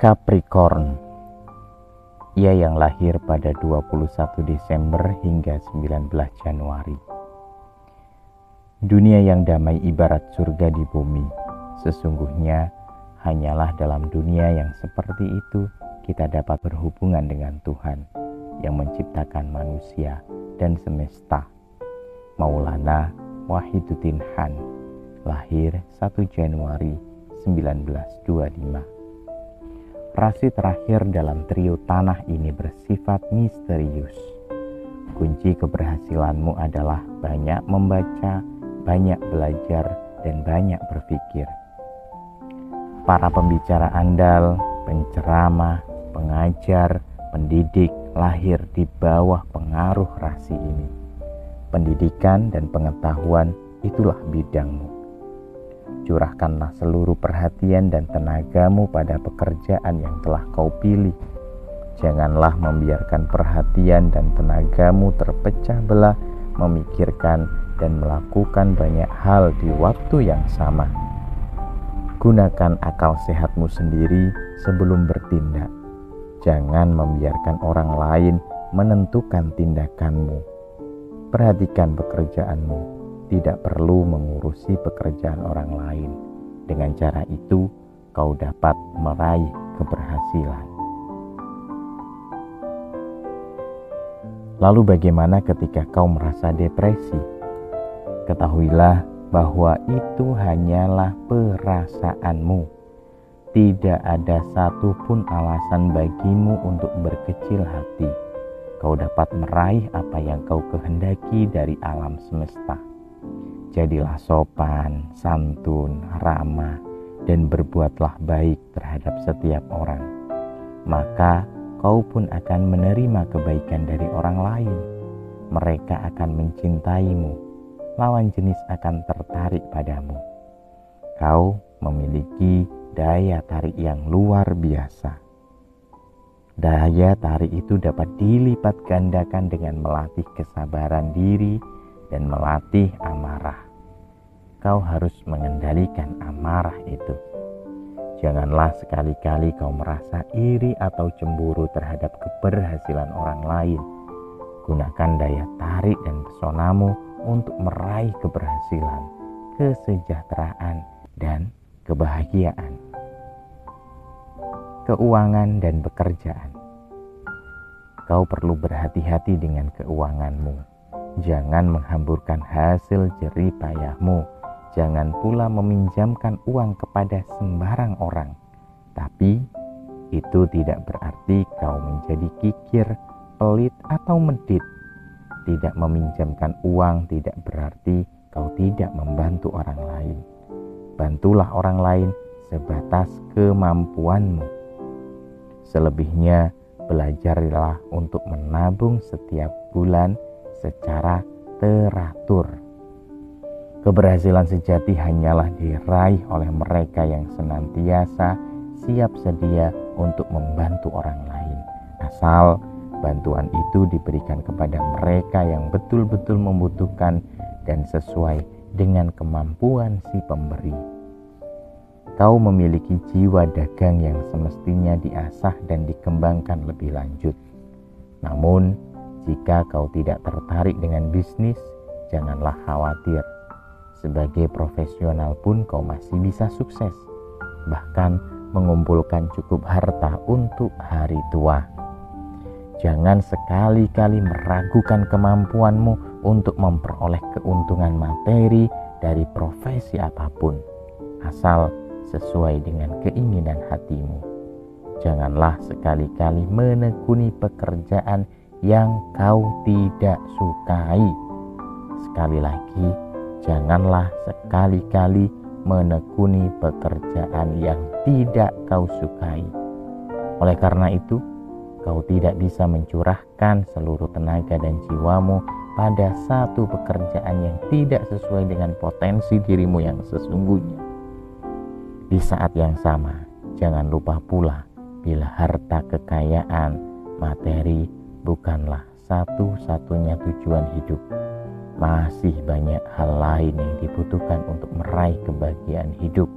Capricorn, ia yang lahir pada 21 Desember hingga 19 Januari. Dunia yang damai ibarat surga di bumi. Sesungguhnya hanyalah dalam dunia yang seperti itu kita dapat berhubungan dengan Tuhan yang menciptakan manusia dan semesta. Maulana Wahiduddin Han, lahir 1 Januari 1925. Rasi terakhir dalam trio tanah ini bersifat misterius. Kunci keberhasilanmu adalah banyak membaca, banyak belajar, dan banyak berpikir. Para pembicara andal, penceramah, pengajar, pendidik lahir di bawah pengaruh rasi ini. Pendidikan dan pengetahuan itulah bidangmu. Curahkanlah seluruh perhatian dan tenagamu pada pekerjaan yang telah kau pilih. Janganlah membiarkan perhatian dan tenagamu terpecah belah memikirkan dan melakukan banyak hal di waktu yang sama. Gunakan akal sehatmu sendiri sebelum bertindak. Jangan membiarkan orang lain menentukan tindakanmu. Perhatikan pekerjaanmu. Tidak perlu mengurusi pekerjaan orang lain. Dengan cara itu, kau dapat meraih keberhasilan. Lalu bagaimana ketika kau merasa depresi? Ketahuilah bahwa itu hanyalah perasaanmu. Tidak ada satupun alasan bagimu untuk berkecil hati. Kau dapat meraih apa yang kau kehendaki dari alam semesta. Jadilah sopan, santun, ramah, dan berbuatlah baik terhadap setiap orang. Maka kau pun akan menerima kebaikan dari orang lain. Mereka akan mencintaimu. Lawan jenis akan tertarik padamu. Kau memiliki daya tarik yang luar biasa. Daya tarik itu dapat dilipat gandakan dengan melatih kesabaran diri dan melatih amarah. Kau harus mengendalikan amarah itu. Janganlah sekali-kali kau merasa iri atau cemburu terhadap keberhasilan orang lain. Gunakan daya tarik dan pesonamu untuk meraih keberhasilan, kesejahteraan, dan kebahagiaan. Keuangan dan pekerjaan. Kau perlu berhati-hati dengan keuanganmu. Jangan menghamburkan hasil jerih payahmu. Jangan pula meminjamkan uang kepada sembarang orang. Tapi itu tidak berarti kau menjadi kikir, pelit, atau medit. Tidak meminjamkan uang tidak berarti kau tidak membantu orang lain. Bantulah orang lain sebatas kemampuanmu. Selebihnya, belajarlah untuk menabung setiap bulan secara teratur. Keberhasilan sejati hanyalah diraih oleh mereka yang senantiasa siap sedia untuk membantu orang lain. Asal bantuan itu diberikan kepada mereka yang betul-betul membutuhkan dan sesuai dengan kemampuan si pemberi. Kau memiliki jiwa dagang yang semestinya diasah dan dikembangkan lebih lanjut. Namun, jika kau tidak tertarik dengan bisnis, janganlah khawatir. Sebagai profesional pun kau masih bisa sukses, bahkan mengumpulkan cukup harta untuk hari tua. Jangan sekali-kali meragukan kemampuanmu untuk memperoleh keuntungan materi dari profesi apapun, asal sesuai dengan keinginan hatimu. Janganlah sekali-kali menekuni pekerjaan yang kau tidak sukai. Sekali lagi, janganlah sekali-kali menekuni pekerjaan yang tidak kau sukai. Oleh karena itu, kau tidak bisa mencurahkan seluruh tenaga dan jiwamu pada satu pekerjaan yang tidak sesuai dengan potensi dirimu yang sesungguhnya. Di saat yang sama, jangan lupa pula bila harta, kekayaan, materi bukanlah satu-satunya tujuan hidup. masih banyak hal lain yang dibutuhkan untuk meraih kebahagiaan hidup.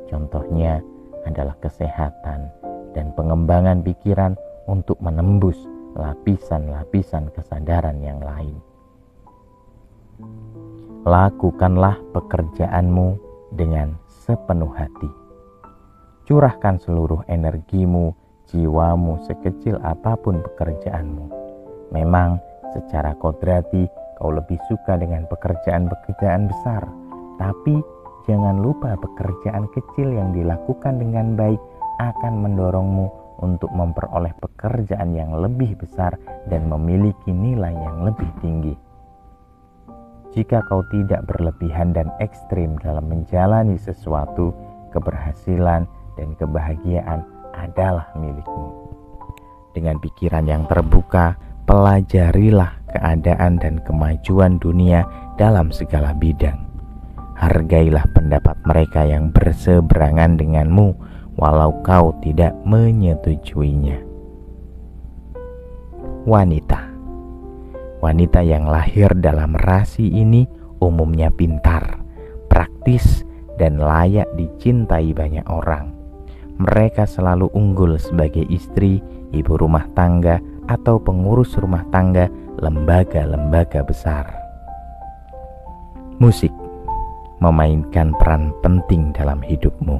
Contohnya adalah kesehatan dan pengembangan pikiran untuk menembus lapisan-lapisan kesadaran yang lain. Lakukanlah pekerjaanmu dengan sepenuh hati. Curahkan seluruh energimu, jiwamu, sekecil apapun pekerjaanmu. Memang secara kodrati kau lebih suka dengan pekerjaan-pekerjaan besar, tapi jangan lupa pekerjaan kecil yang dilakukan dengan baik akan mendorongmu untuk memperoleh pekerjaan yang lebih besar dan memiliki nilai yang lebih tinggi. Jika kau tidak berlebihan dan ekstrim dalam menjalani sesuatu, keberhasilan dan kebahagiaan adalah milikmu. Dengan pikiran yang terbuka, pelajarilah keadaan dan kemajuan dunia dalam segala bidang. Hargailah pendapat mereka yang berseberangan denganmu, walau kau tidak menyetujuinya. Wanita yang lahir dalam rasi ini umumnya pintar, praktis, dan layak dicintai banyak orang. Mereka selalu unggul sebagai istri, ibu rumah tangga, atau pengurus rumah tangga lembaga-lembaga besar. Musik memainkan peran penting dalam hidupmu.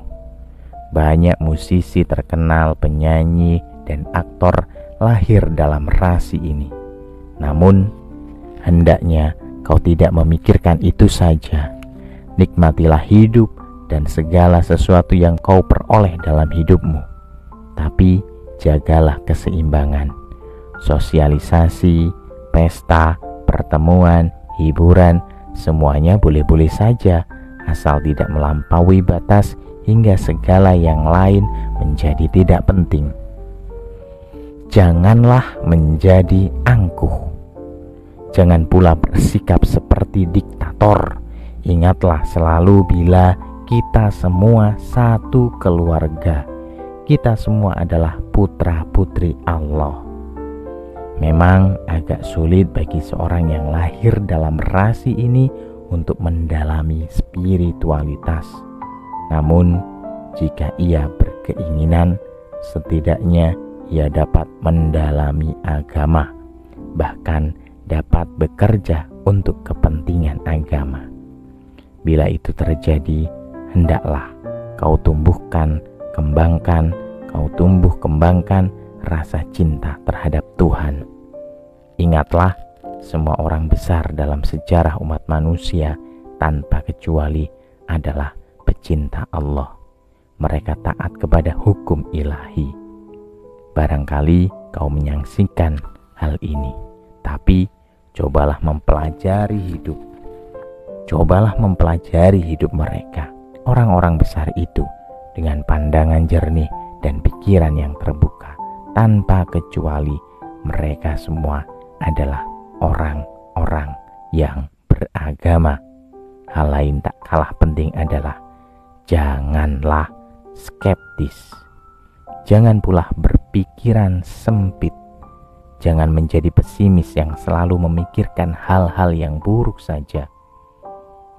Banyak musisi terkenal, penyanyi, dan aktor lahir dalam rasi ini. Namun, hendaknya kau tidak memikirkan itu saja. Nikmatilah hidup dan segala sesuatu yang kau peroleh dalam hidupmu. Tapi jagalah keseimbangan. Sosialisasi, pesta, pertemuan, hiburan, semuanya boleh-boleh saja, asal tidak melampaui batas hingga segala yang lain menjadi tidak penting. Janganlah menjadi angkuh. Jangan pula bersikap seperti diktator. Ingatlah selalu bila kita semua satu keluarga. Kita semua adalah putra-putri Allah. Memang agak sulit bagi seorang yang lahir dalam rasi ini untuk mendalami spiritualitas. Namun, jika ia berkeinginan, setidaknya ia dapat mendalami agama, bahkan dapat bekerja untuk kepentingan agama. Bila itu terjadi, hendaklah kau tumbuh kembangkan rasa cinta terhadap Tuhan. Ingatlah, semua orang besar dalam sejarah umat manusia tanpa kecuali adalah pecinta Allah. Mereka taat kepada hukum ilahi. Barangkali kau menyaksikan hal ini, tapi cobalah mempelajari hidup mereka, orang-orang besar itu, dengan pandangan jernih dan pikiran yang terbuka. Tanpa kecuali, mereka semua adalah orang-orang yang beragama. Hal lain tak kalah penting adalah janganlah skeptis. Jangan pula berpikiran sempit. Jangan menjadi pesimis yang selalu memikirkan hal-hal yang buruk saja.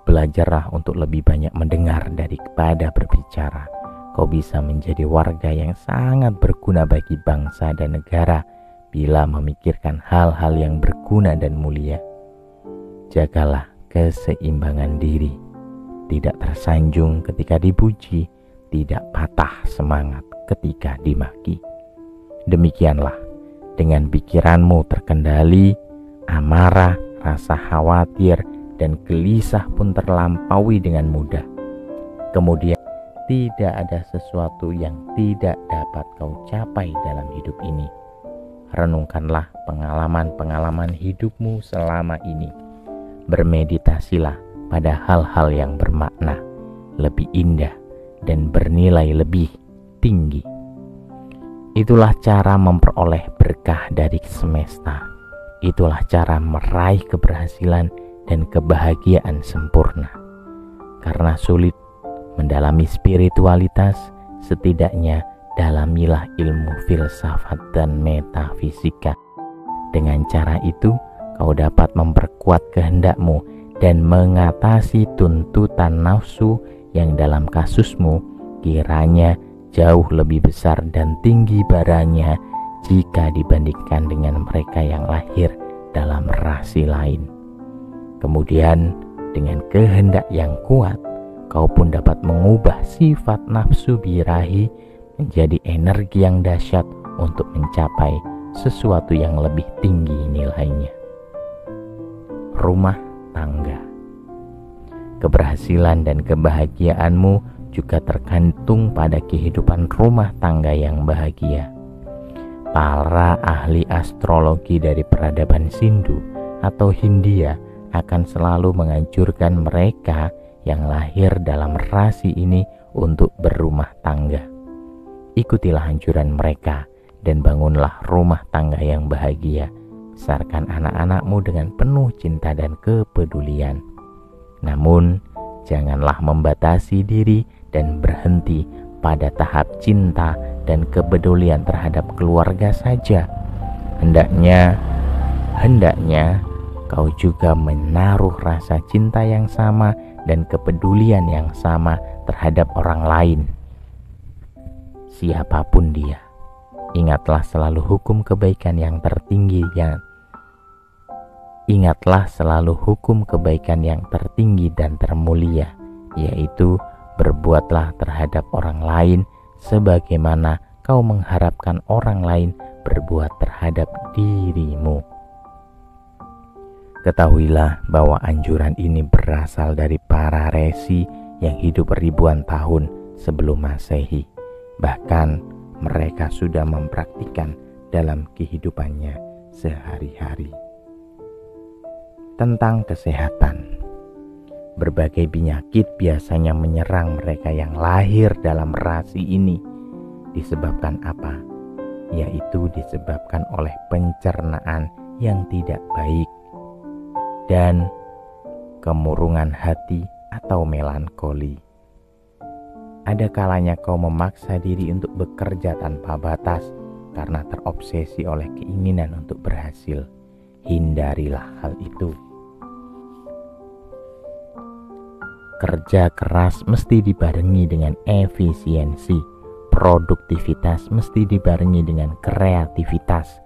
Belajarlah untuk lebih banyak mendengar daripada berbicara. Kau bisa menjadi warga yang sangat berguna bagi bangsa dan negara bila memikirkan hal-hal yang berguna dan mulia. Jagalah keseimbangan diri. Tidak tersanjung ketika dipuji, tidak patah semangat ketika dimaki. Demikianlah, dengan pikiranmu terkendali, amarah, rasa khawatir, dan gelisah pun terlampaui dengan mudah. Kemudian, tidak ada sesuatu yang tidak dapat kau capai dalam hidup ini. Renungkanlah pengalaman-pengalaman hidupmu selama ini. Bermeditasilah pada hal-hal yang bermakna, lebih indah, dan bernilai lebih tinggi. Itulah cara memperoleh berkah dari semesta. Itulah cara meraih keberhasilan dan kebahagiaan sempurna. Karena sulit mendalami spiritualitas, setidaknya dalamilah ilmu filsafat dan metafisika. Dengan cara itu, kau dapat memperkuat kehendakmu dan mengatasi tuntutan nafsu yang dalam kasusmu kiranya jauh lebih besar dan tinggi baranya jika dibandingkan dengan mereka yang lahir dalam rasi lain. Kemudian dengan kehendak yang kuat, kau pun dapat mengubah sifat nafsu birahi menjadi energi yang dahsyat untuk mencapai sesuatu yang lebih tinggi nilainya. Rumah tangga. Keberhasilan dan kebahagiaanmu juga tergantung pada kehidupan rumah tangga yang bahagia. Para ahli astrologi dari peradaban Sindu atau Hindia akan selalu menganjurkan mereka yang lahir dalam rasi ini untuk berumah tangga. Ikutilah anjuran mereka dan bangunlah rumah tangga yang bahagia. Besarkan anak-anakmu dengan penuh cinta dan kepedulian. Namun, janganlah membatasi diri dan berhenti pada tahap cinta dan kepedulian terhadap keluarga saja. Hendaknya kau juga menaruh rasa cinta yang sama dan kepedulian yang sama terhadap orang lain. Siapapun dia, ingatlah selalu hukum kebaikan yang tertinggi dan termulia, yaitu berbuatlah terhadap orang lain sebagaimana kau mengharapkan orang lain berbuat terhadap dirimu. Ketahuilah bahwa anjuran ini berasal dari para resi yang hidup ribuan tahun sebelum Masehi. Bahkan mereka sudah mempraktikkan dalam kehidupannya sehari-hari. Tentang kesehatan. Berbagai penyakit biasanya menyerang mereka yang lahir dalam rasi ini. Disebabkan apa? Yaitu disebabkan oleh pencernaan yang tidak baik dan kemurungan hati atau melankoli. Ada kalanya kau memaksa diri untuk bekerja tanpa batas karena terobsesi oleh keinginan untuk berhasil. Hindarilah hal itu. Kerja keras mesti dibarengi dengan efisiensi. Produktivitas mesti dibarengi dengan kreativitas.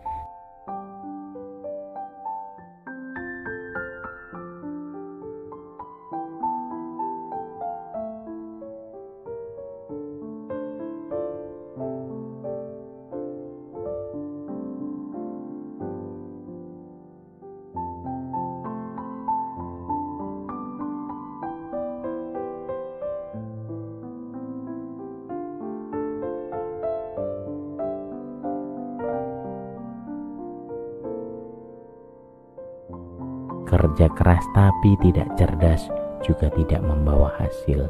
Kerja keras tapi tidak cerdas juga tidak membawa hasil.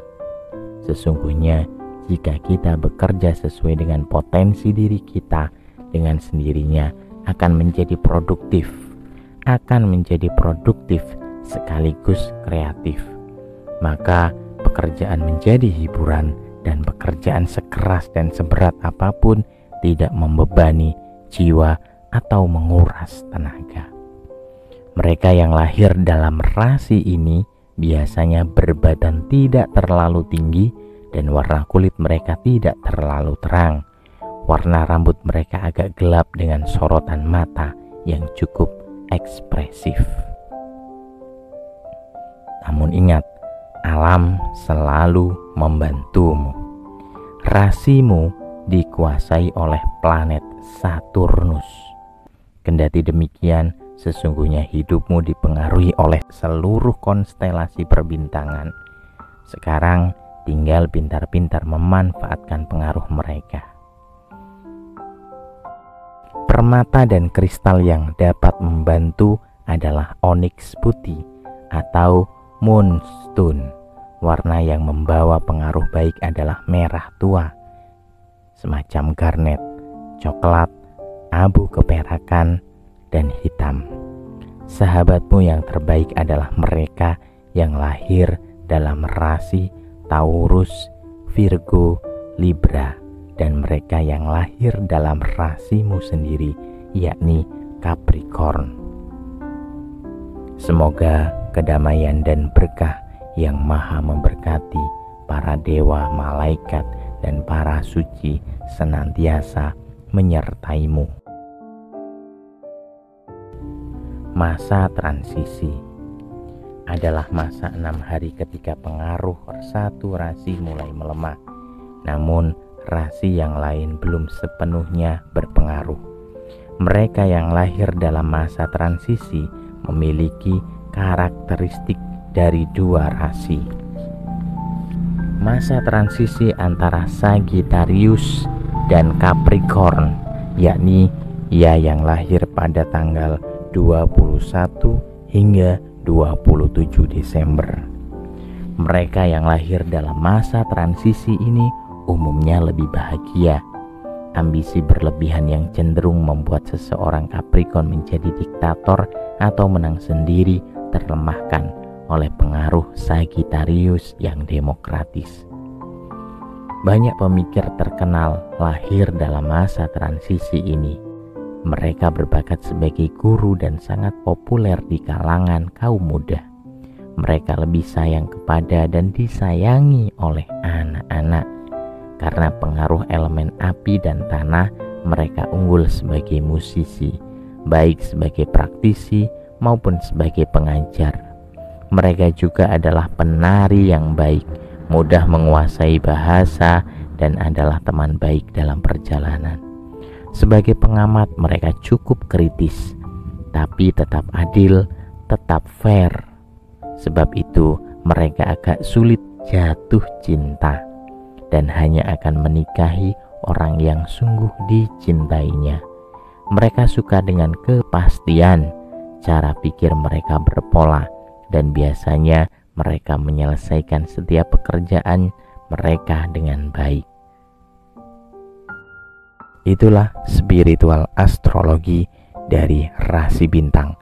Sesungguhnya jika kita bekerja sesuai dengan potensi diri kita, dengan sendirinya akan menjadi produktif sekaligus kreatif. Maka pekerjaan menjadi hiburan dan pekerjaan sekeras dan seberat apapun tidak membebani jiwa atau menguras tenaga. Mereka yang lahir dalam rasi ini biasanya berbadan tidak terlalu tinggi dan warna kulit mereka tidak terlalu terang. Warna rambut mereka agak gelap dengan sorotan mata yang cukup ekspresif. Namun ingat, alam selalu membantumu. Rasimu dikuasai oleh planet Saturnus. Kendati demikian, sesungguhnya hidupmu dipengaruhi oleh seluruh konstelasi perbintangan. Sekarang tinggal pintar-pintar memanfaatkan pengaruh mereka. Permata dan kristal yang dapat membantu adalah onyx putih atau moonstone. Warna yang membawa pengaruh baik adalah merah tua, semacam garnet, coklat, abu keperakan, dan hitam. Sahabatmu yang terbaik adalah mereka yang lahir dalam rasi Taurus, Virgo, Libra, dan mereka yang lahir dalam rasimu sendiri, yakni Capricorn. Semoga kedamaian dan berkah yang maha memberkati para dewa, malaikat, dan para suci senantiasa menyertaimu. Masa transisi adalah masa 6 hari ketika pengaruh satu rasi mulai melemah, namun rasi yang lain belum sepenuhnya berpengaruh. Mereka yang lahir dalam masa transisi memiliki karakteristik dari dua rasi. Masa transisi antara Sagittarius dan Capricorn, yakni ia yang lahir pada tanggal 21 hingga 27 Desember. Mereka yang lahir dalam masa transisi ini umumnya lebih bahagia. Ambisi berlebihan yang cenderung membuat seseorang Capricorn menjadi diktator atau menang sendiri terlemahkan oleh pengaruh Sagittarius yang demokratis. Banyak pemikir terkenal lahir dalam masa transisi ini. Mereka berbakat sebagai guru dan sangat populer di kalangan kaum muda. Mereka lebih sayang kepada dan disayangi oleh anak-anak. Karena pengaruh elemen api dan tanah, mereka unggul sebagai musisi, baik sebagai praktisi maupun sebagai pengajar. Mereka juga adalah penari yang baik, mudah menguasai bahasa, dan adalah teman baik dalam perjalanan. Sebagai pengamat, mereka cukup kritis, tapi tetap adil, tetap fair. Sebab itu, mereka agak sulit jatuh cinta dan hanya akan menikahi orang yang sungguh dicintainya. Mereka suka dengan kepastian, cara pikir mereka berpola, dan biasanya mereka menyelesaikan setiap pekerjaan mereka dengan baik. Itulah spiritual astrologi dari rasi bintang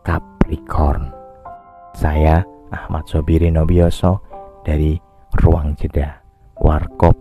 Capricorn. Saya Ahmad Sobiri Nobioso dari Ruang Jeda Warkop